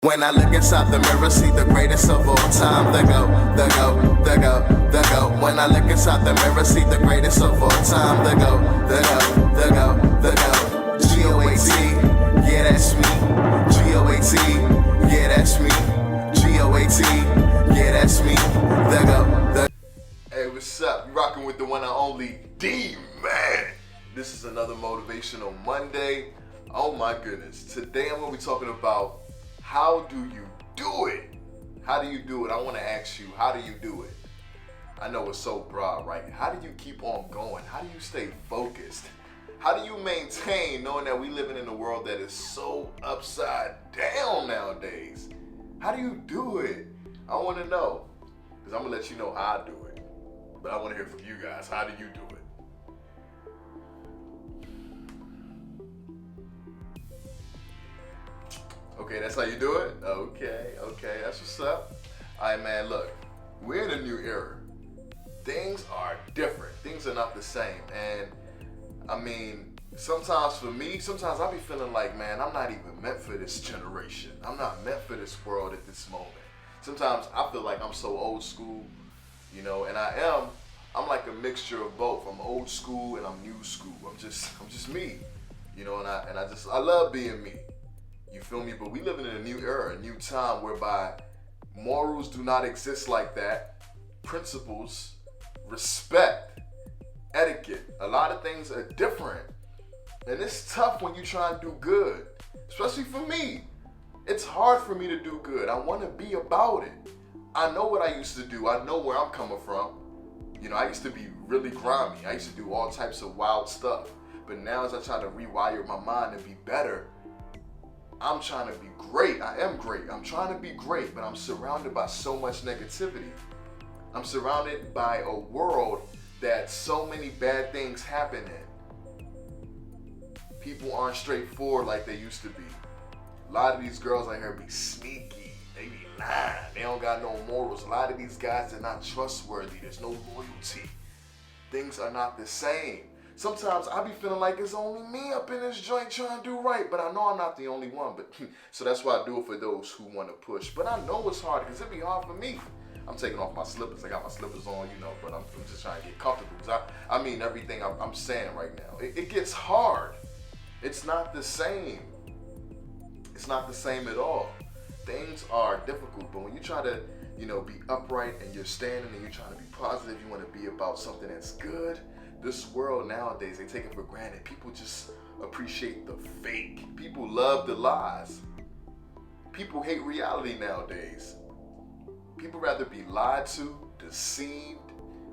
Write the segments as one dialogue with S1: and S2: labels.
S1: When I look inside the mirror, see the greatest of all time. The go. When I look inside the mirror, see the greatest of all time. The go. G-O-A-T, yeah, that's me. G-O-A-T, yeah, that's me. G-O-A-T, yeah, that's me. The go. Hey, what's up? You rocking with the one and only D-Man. This is another Motivational Monday. Oh my goodness. Today I'm going to be talking about how do you do it? How do you do it? I want to ask you, how do you do it? I know it's so broad, right? How do you keep on going? How do you stay focused? How do you maintain knowing that we living in a world that is so upside down nowadays? How do you do it? I want to know, because I'm going to let you know how I do it. But I want to hear from you guys. How do you do it? Okay, that's how you do it? Okay, that's what's up. All right, man, look, we're in a new era. Things are different. Things are not the same. And, I mean, sometimes for me, sometimes I be feeling like, man, I'm not even meant for this generation. I'm not meant for this world at this moment. Sometimes I feel like I'm so old school, you know, and I'm like a mixture of both. I'm old school and I'm new school. I'm just me, you know, and I love being me. You feel me? But we living in a new era, a new time whereby morals do not exist like that. Principles, respect, etiquette, a lot of things are different. And it's tough when you try and do good, especially for me. It's hard for me to do good. I want to be about it. I know what I used to do. I know where I'm coming from. You know, I used to be really grimy. I used to do all types of wild stuff. But now as I try to rewire my mind and be better, I'm trying to be great. I am great. I'm trying to be great, but I'm surrounded by so much negativity. I'm surrounded by a world that so many bad things happen in. People aren't straightforward like they used to be. A lot of these girls out here be sneaky. They be lying. They don't got no morals. A lot of these guys are not trustworthy. There's no loyalty. Things are not the same. Sometimes I be feeling like it's only me up in this joint trying to do right, but I know I'm not the only one. But so that's why I do it for those who want to push. But I know it's hard because it be hard for me. I'm taking off my slippers. I got my slippers on, you know, but I'm just trying to get comfortable. Because I mean everything I'm saying right now. It gets hard. It's not the same. It's not the same at all. Things are difficult, but when you try to, you know, be upright and you're standing and you're trying to be positive, you want to be about something that's good. This world nowadays, they take it for granted. People just appreciate the fake. People love the lies. People hate reality nowadays. People rather be lied to, deceived,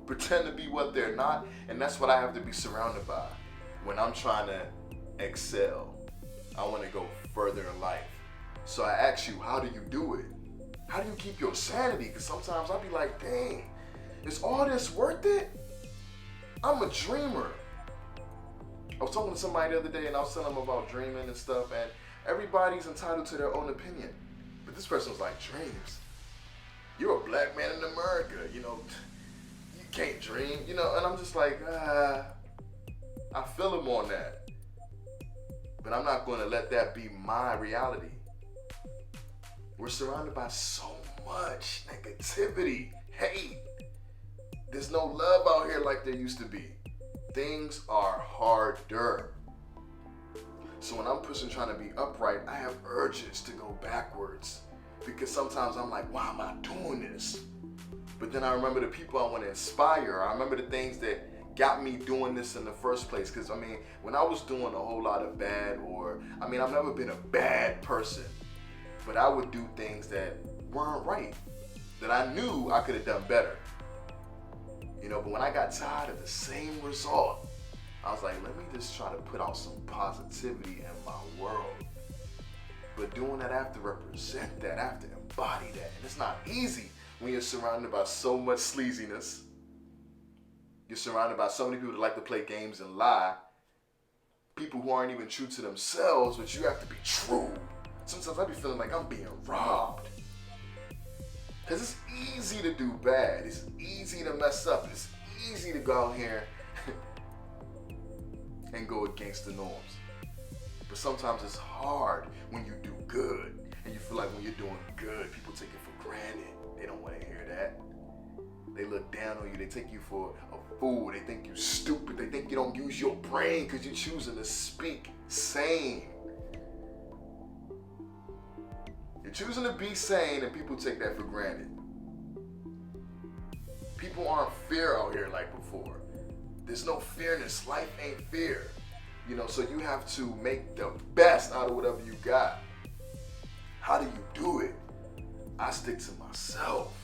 S1: pretend to be what they're not, and that's what I have to be surrounded by when I'm trying to excel. I want to go further in life. So I ask you, how do you do it? How do you keep your sanity? Because sometimes I'll be like, dang, is all this worth it? I'm a dreamer. I was talking to somebody the other day and I was telling them about dreaming and stuff, and everybody's entitled to their own opinion. But this person was like, dreams? You're a black man in America, you know, you can't dream, you know, and I'm just like, I feel him on that. But I'm not going to let that be my reality. We're surrounded by so much negativity, hate. There's no love out here like there used to be. Things are harder. So when I'm pushing trying to be upright, I have urges to go backwards. Because sometimes I'm like, why am I doing this? But then I remember the people I want to inspire. I remember the things that got me doing this in the first place. Because, I mean, when I was doing a whole lot of bad, I've never been a bad person. But I would do things that weren't right. That I knew I could have done better. You know, but when I got tired of the same result, I was like, let me just try to put out some positivity in my world. But doing that, I have to represent that, I have to embody that. And it's not easy when you're surrounded by so much sleaziness. You're surrounded by so many people that like to play games and lie. People who aren't even true to themselves, but you have to be true. Sometimes I be feeling like I'm being robbed. Because it's easy to do bad. It's easy to mess up. It's easy to go out here and go against the norms. But sometimes it's hard when you do good. And you feel like when you're doing good, people take it for granted. They don't want to hear that. They look down on you. They take you for a fool. They think you're stupid. They think you don't use your brain because you're choosing to speak sane. You're choosing to be sane, and people take that for granted. People aren't fear out here like before. There's no fear in this. Life ain't fear. You know, so you have to make the best out of whatever you got. How do you do it? I stick to myself.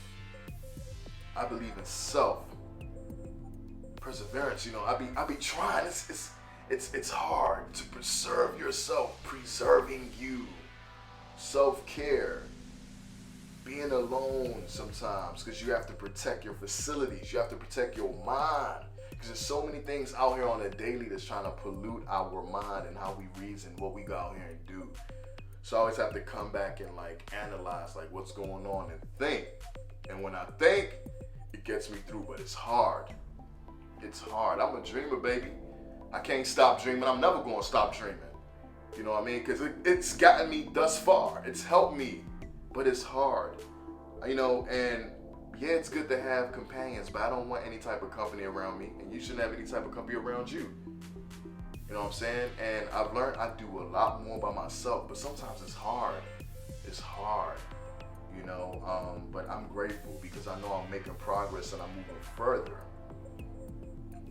S1: I believe in self perseverance. You know, I be trying. It's hard to preserve yourself, preserving you. Self-care, being alone sometimes, because you have to protect your facilities. You have to protect your mind, because there's so many things out here on a daily that's trying to pollute our mind and how we reason, what we go out here and do. So I always have to come back and like analyze like what's going on and think. And when I think, it gets me through, but it's hard. It's hard. I'm a dreamer, baby. I can't stop dreaming. I'm never going to stop dreaming. You know what I mean? Because it's gotten me thus far. It's helped me, but it's hard. You know, and yeah, it's good to have companions, but I don't want any type of company around me, and you shouldn't have any type of company around you. You know what I'm saying? And I've learned I do a lot more by myself, but sometimes it's hard. It's hard, you know, but I'm grateful because I know I'm making progress and I'm moving further.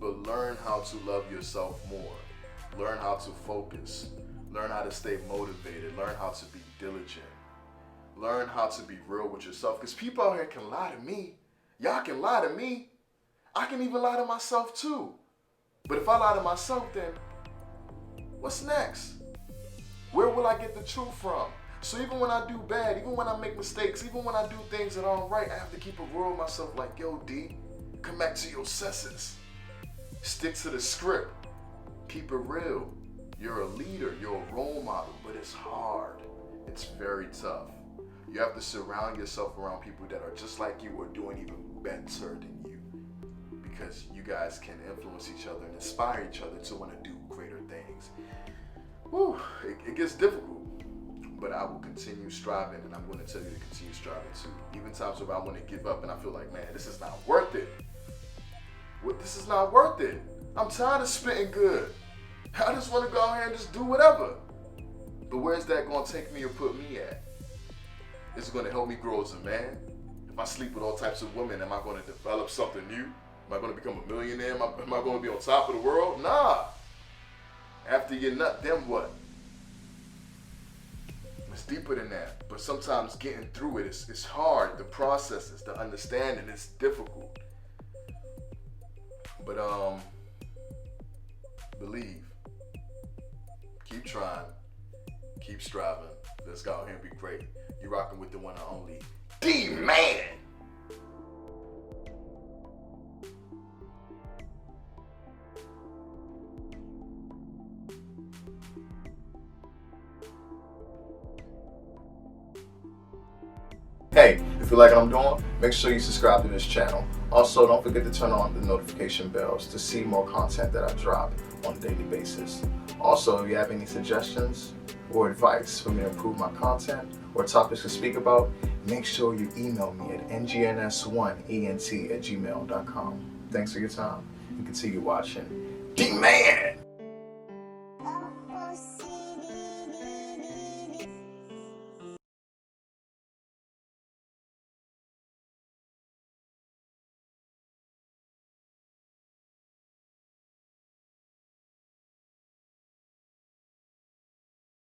S1: But learn how to love yourself more. Learn how to focus. Learn how to stay motivated. Learn how to be diligent. Learn how to be real with yourself. Because people out here can lie to me. Y'all can lie to me. I can even lie to myself too. But if I lie to myself, then what's next? Where will I get the truth from? So even when I do bad, even when I make mistakes, even when I do things that aren't right, I have to keep it real with myself like, yo, D, come back to your senses. Stick to the script. Keep it real. You're a leader, you're a role model, but it's hard. It's very tough. You have to surround yourself around people that are just like you or doing even better than you, because you guys can influence each other and inspire each other to want to do greater things. Whew, it gets difficult, but I will continue striving, and I'm going to tell you to continue striving too. Even times where I want to give up and I feel like, man, this is not worth it. This is not worth it. I'm tired of spitting good. I just want to go out here and just do whatever. But where's that going to take me or put me at? Is it going to help me grow as a man? If I sleep with all types of women, am I going to develop something new? Am I going to become a millionaire? Am I going to be on top of the world? Nah. After you're nut, then what? It's deeper than that. But sometimes getting through it is hard. The processes, the understanding, it's difficult. But believe. Keep trying. Keep striving. Let's go out here and be great. You're rocking with the one and only D-Man. Hey, if you like what I'm doing, make sure you subscribe to this channel. Also, don't forget to turn on the notification bells to see more content that I drop on a daily basis. Also, if you have any suggestions or advice for me to improve my content or topics to speak about, make sure you email me at ngns1ent@gmail.com. Thanks for your time and continue watching D-Man.